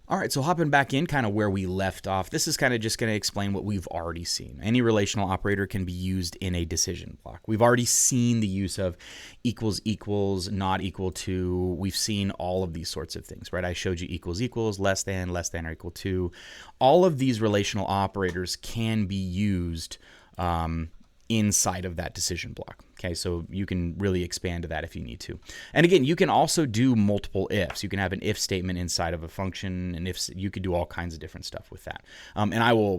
All right, so hopping back in kind of where we left off, this is kind of just going to explain what we've already seen. Any relational operator can be used in a decision block. We've already seen the use of equals equals, not equal to. We've seen all of these sorts of things, right? I showed you equals equals, less than or equal to. All of these relational operators can be used inside of that decision block. Okay, so you can really expand to that if you need to. And again, you can also do multiple ifs. You can have an if statement inside of a function, and if you could do all kinds of different stuff with that. And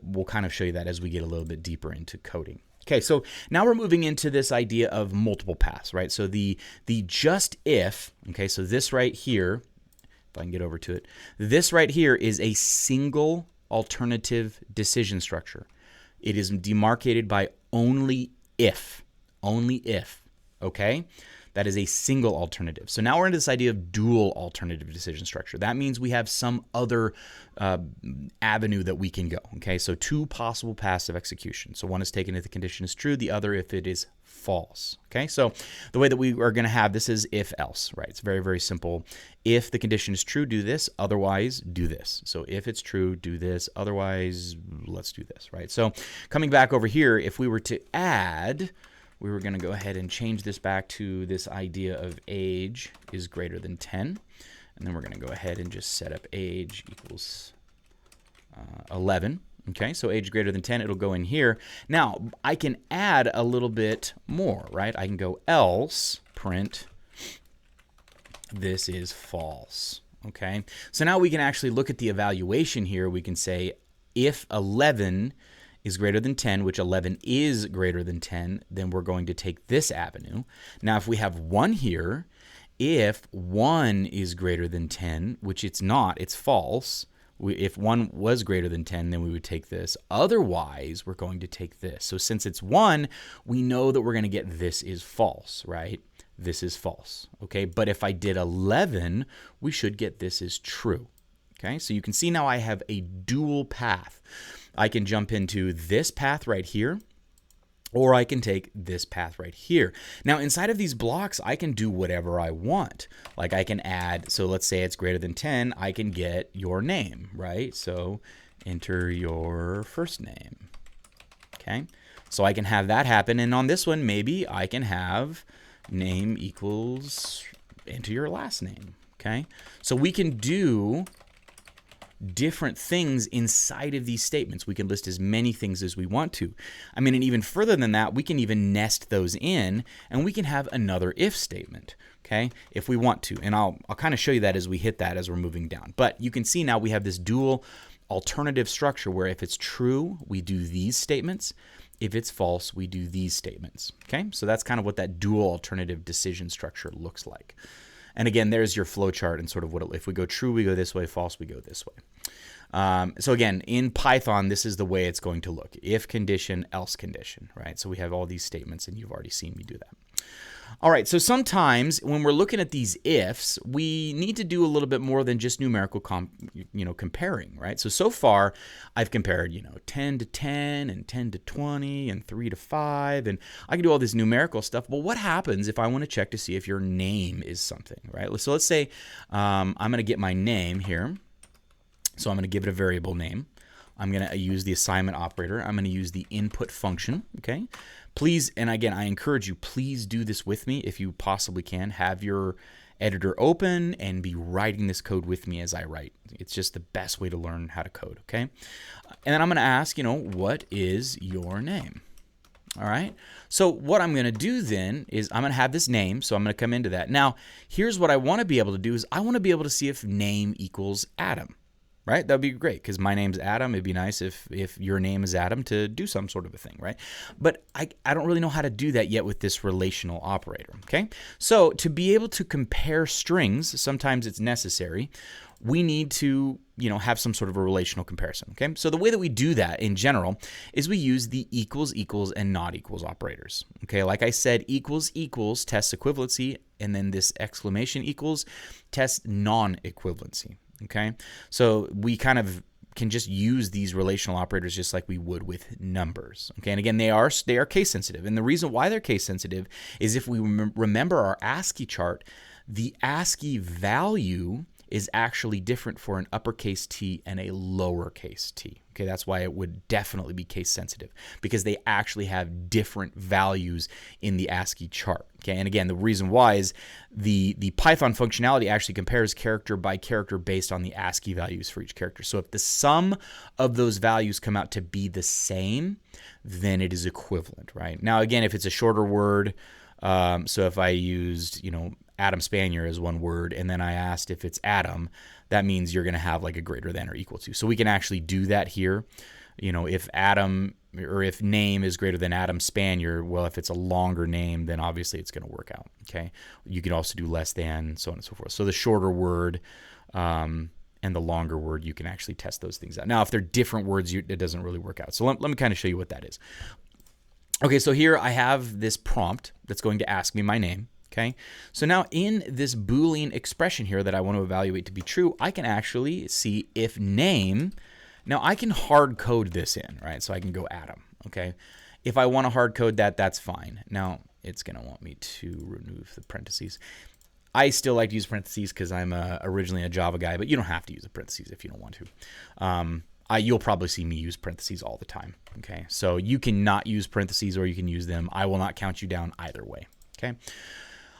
we'll kind of show you that as we get a little bit deeper into coding. Okay, so now we're moving into this idea of multiple paths, right? So the just if, okay, so this right here, if I can get over to it, this right here is a single alternative decision structure. It is demarcated by only if, okay? That is a single alternative. So now we're into this idea of dual alternative decision structure. That means we have some other avenue that we can go, okay? So two possible paths of execution. So one is taken if the condition is true, the other if it is false, okay? So the way that we are going to have this is if else, right? It's very, very simple. If the condition is true, do this, otherwise do this. So if it's true, do this, otherwise let's do this, right? So coming back over here, if we were to add, we were going to go ahead and change this back to this idea of age is greater than 10. And then we're going to go ahead and just set up age equals 11. Okay, so age greater than 10, it'll go in here. Now, I can add a little bit more, right? I can go else print this is false. Okay, so now we can actually look at the evaluation here. We can say if 11 is greater than 10, which 11 is greater than 10, then we're going to take this avenue. Now, if we have 1 here, if 1 is greater than 10, which it's not, it's false. If 1 was greater than 10, then we would take this. Otherwise, we're going to take this. So since it's 1, we know that we're going to get this is false, right? This is false, okay? But if I did 11, we should get this is true, okay? So you can see now I have a dual path. I can jump into this path right here, or I can take this path right here. Now, inside of these blocks, I can do whatever I want. Like I can add, so let's say it's greater than 10, I can get your name, right? So enter your first name, okay? So I can have that happen, and on this one, maybe I can have name equals enter your last name, okay? So we can do different things inside of these statements. We can list as many things as we want to. I mean, and even further than that, we can even nest those in, and we can have another if statement, okay, if we want to. And I'll kind of show you that as we hit that as we're moving down. But you can see now we have this dual alternative structure where if it's true, we do these statements. If it's false, we do these statements, okay? So that's kind of what that dual alternative decision structure looks like. And again, there's your flow chart and sort of what if we go true, we go this way, false, we go this way. So again, in Python, this is the way it's going to look. If condition, else condition, right? So we have all these statements, and you've already seen me do that. All right, so sometimes when we're looking at these ifs, we need to do a little bit more than just numerical comparing, right? So far, I've compared, 10 to 10 and 10 to 20 and 3 to 5, and I can do all this numerical stuff. But what happens if I want to check to see if your name is something, right? So let's say I'm going to get my name here. So I'm going to give it a variable name. I'm going to use the assignment operator. I'm going to use the input function, okay? Please, and again, I encourage you, please do this with me if you possibly can. Have your editor open and be writing this code with me as I write. It's just the best way to learn how to code, okay? And then I'm going to ask, what is your name? All right. So what I'm going to do then is I'm going to have this name. So I'm going to come into that. Now, here's what I want to be able to do is I want to be able to see if name equals Adam. Right? That would be great because my name's Adam. It'd be nice if your name is Adam to do some sort of a thing, right? But I don't really know how to do that yet with this relational operator, okay? So to be able to compare strings, sometimes it's necessary. We need to, have some sort of a relational comparison, okay? So the way that we do that in general is we use the equals, equals, and not equals operators, okay? Like I said, equals, equals tests equivalency, and then this exclamation equals tests non-equivalency. Okay, so we kind of can just use these relational operators just like we would with numbers. Okay, and again, they are case sensitive, and the reason why they're case sensitive is if we remember our ASCII chart, the ASCII value is actually different for an uppercase T and a lowercase t. Okay, that's why it would definitely be case sensitive, because they actually have different values in the ASCII chart. Okay, and again, the reason why is the Python functionality actually compares character by character based on the ASCII values for each character. So if the sum of those values come out to be the same, then it is equivalent, right? Now, again, if it's a shorter word, so if I used, Adam Spanier as one word, and then I asked if it's Adam, that means you're going to have like a greater than or equal to. So we can actually do that here. If Adam, or if name is greater than Adam Spanier, well, if it's a longer name, then obviously it's going to work out. Okay. You can also do less than, so on and so forth. So the shorter word and the longer word, you can actually test those things out. Now, if they're different words, it doesn't really work out. So let me kind of show you what that is. Okay, so here I have this prompt that's going to ask me my name. Okay, so now in this Boolean expression here that I want to evaluate to be true, I can actually see if name. Now I can hard code this in, right? So I can go Adam. Okay, if I want to hard code that, that's fine. Now it's going to want me to remove the parentheses. I still like to use parentheses because I'm originally a Java guy, but you don't have to use the parentheses if you don't want to. You'll probably see me use parentheses all the time. Okay, so you can not use parentheses or you can use them. I will not count you down either way. Okay.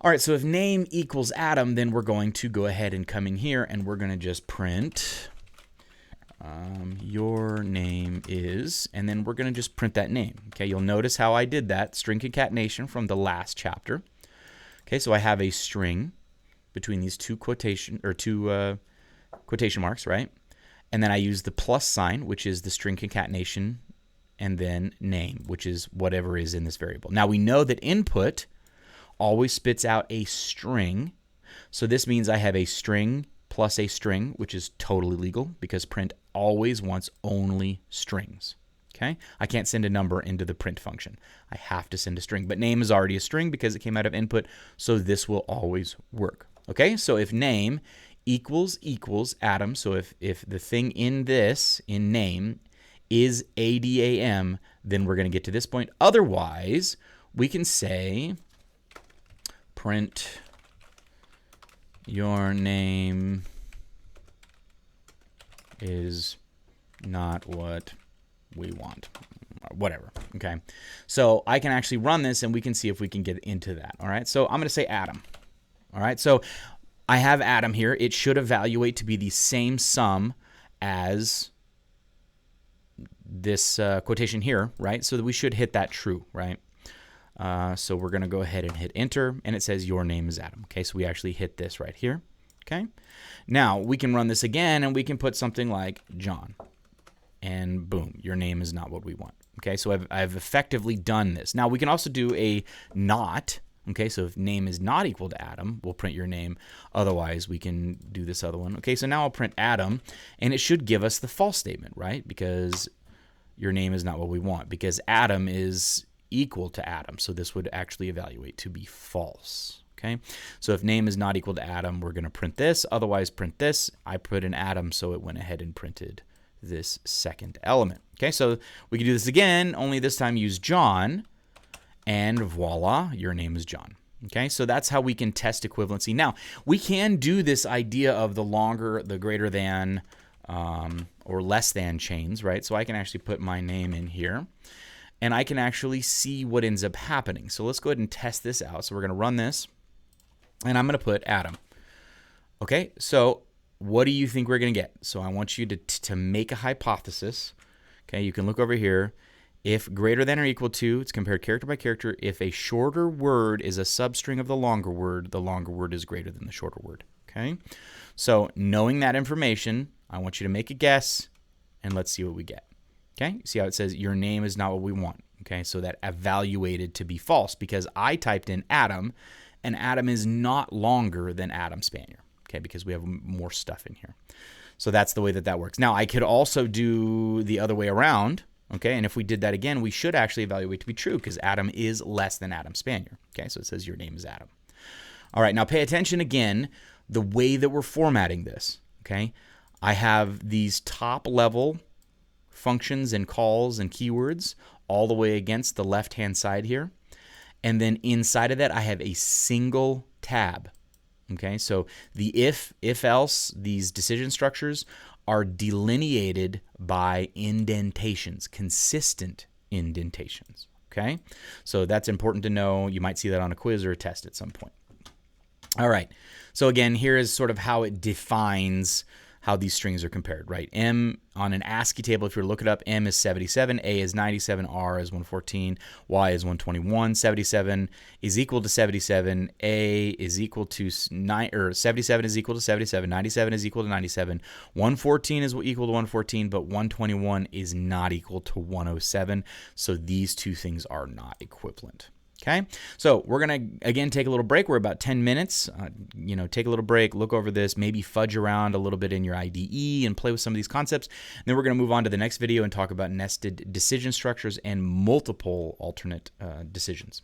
All right, so if name equals Adam, then we're going to go ahead and come in here and we're going to just print your name is, and then we're going to just print that name. Okay, you'll notice how I did that string concatenation from the last chapter. Okay, so I have a string between these two quotation marks, right? And then I use the plus sign, which is the string concatenation, and then name, which is whatever is in this variable. Now we know that input always spits out a string. So this means I have a string plus a string, which is totally legal because print always wants only strings. Okay? I can't send a number into the print function. I have to send a string, but name is already a string because it came out of input, so this will always work. Okay? So if name equals Adam, so if the thing in name is ADAM, then we're going to get to this point. Otherwise, we can say print your name is not what we want, whatever. Okay, so I can actually run this and we can see if we can get into that. All right, so I'm going to say Adam. All right, so I have Adam here. It should evaluate to be the same sum as this quotation here, right? So that we should hit that true, right? So we're going to go ahead and hit enter, and it says your name is Adam. Okay, so we actually hit this right here. Okay, now we can run this again, and we can put something like John, and boom, your name is not what we want. Okay, so I've effectively done this. Now we can also do a not. Okay, so if name is not equal to Adam, we'll print your name. Otherwise, we can do this other one. Okay, so now I'll print Adam, and it should give us the false statement, right? Because your name is not what we want, because Adam is equal to Adam. So this would actually evaluate to be false. Okay, so if name is not equal to Adam, we're going to print this. Otherwise, print this. I put an Adam, so it went ahead and printed this second element. Okay, so we can do this again, only this time use John, and voila, your name is John. Okay, so that's how we can test equivalency. Now, we can do this idea of the greater than, or less than chains, right? So I can actually put my name in here, and I can actually see what ends up happening. So let's go ahead and test this out. So we're going to run this, and I'm going to put Adam. Okay, so what do you think we're going to get? So I want you to make a hypothesis. Okay, you can look over here. If greater than or equal to, it's compared character by character. If a shorter word is a substring of the longer word is greater than the shorter word. Okay, so knowing that information, I want you to make a guess, and let's see what we get. Okay, see how it says your name is not what we want. Okay, so that evaluated to be false because I typed in Adam, and Adam is not longer than Adam Spanier. Okay, because we have more stuff in here. So that's the way that works. Now, I could also do the other way around. Okay, and if we did that again, we should actually evaluate to be true because Adam is less than Adam Spanier. Okay, so it says your name is Adam. All right, now pay attention again, the way that we're formatting this. Okay, I have these top level functions and calls and keywords all the way against the left-hand side here. And then inside of that, I have a single tab. Okay, so the if else, these decision structures are delineated by indentations, consistent indentations. Okay, so that's important to know. You might see that on a quiz or a test at some point. All right, so again, here is sort of how it defines how these strings are compared, right? M on an ASCII table, if you look it up, M is 77, A is 97, R is 114, Y is 121. 77 is equal to 77, A is equal to 77 is equal to 77, 97 is equal to 97, 114 is equal to 114, but 121 is not equal to 107. So these two things are not equivalent. Okay, so we're going to, again, take a little break. We're about 10 minutes. Take a little break, look over this, maybe fudge around a little bit in your IDE and play with some of these concepts. And then we're going to move on to the next video and talk about nested decision structures and multiple alternate decisions.